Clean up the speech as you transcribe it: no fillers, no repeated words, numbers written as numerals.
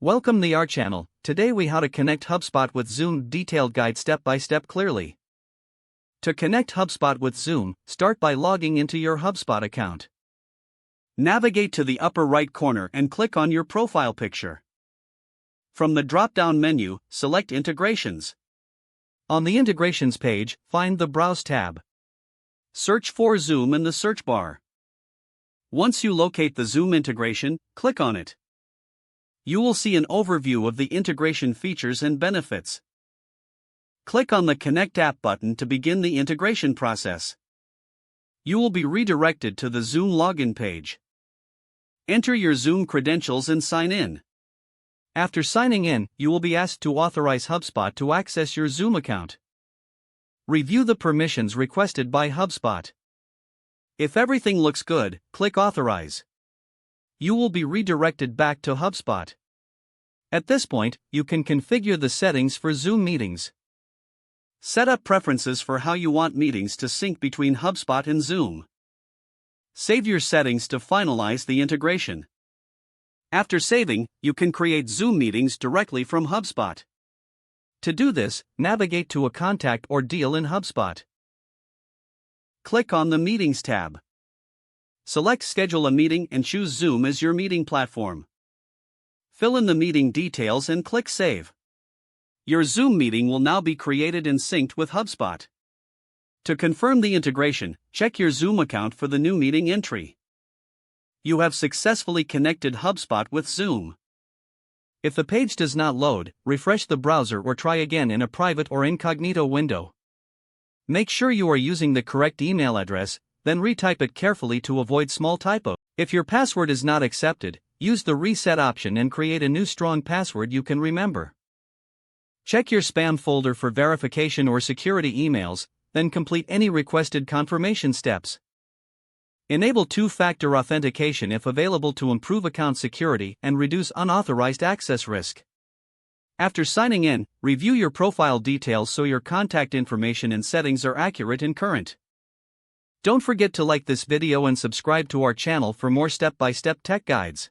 Welcome to our channel. Today we how to connect HubSpot with Zoom detailed guide step by step clearly. To connect HubSpot with Zoom, start by logging into your HubSpot account. Navigate to the upper right corner and click on your profile picture. From the drop-down menu, select Integrations. On the Integrations page, find the Browse tab. Search for Zoom in the search bar. Once you locate the Zoom integration, click on it. You will see an overview of the integration features and benefits. Click on the Connect App button to begin the integration process. You will be redirected to the Zoom login page. Enter your Zoom credentials and sign in. After signing in, you will be asked to authorize HubSpot to access your Zoom account. Review the permissions requested by HubSpot. If everything looks good, click Authorize. You will be redirected back to HubSpot. At this point, you can configure the settings for Zoom meetings. Set up preferences for how you want meetings to sync between HubSpot and Zoom. Save your settings to finalize the integration. After saving, you can create Zoom meetings directly from HubSpot. To do this, navigate to a contact or deal in HubSpot. Click on the Meetings tab. Select Schedule a meeting and choose Zoom as your meeting platform. Fill in the meeting details and click Save. Your Zoom meeting will now be created and synced with HubSpot. To confirm the integration, check your Zoom account for the new meeting entry. You have successfully connected HubSpot with Zoom. If the page does not load, refresh the browser or try again in a private or incognito window. Make sure you are using the correct email address, then retype it carefully to avoid small typos. If your password is not accepted, use the reset option and create a new strong password you can remember. Check your spam folder for verification or security emails, then complete any requested confirmation steps. Enable two-factor authentication if available to improve account security and reduce unauthorized access risk. After signing in, review your profile details so your contact information and settings are accurate and current. Don't forget to like this video and subscribe to our channel for more step-by-step tech guides.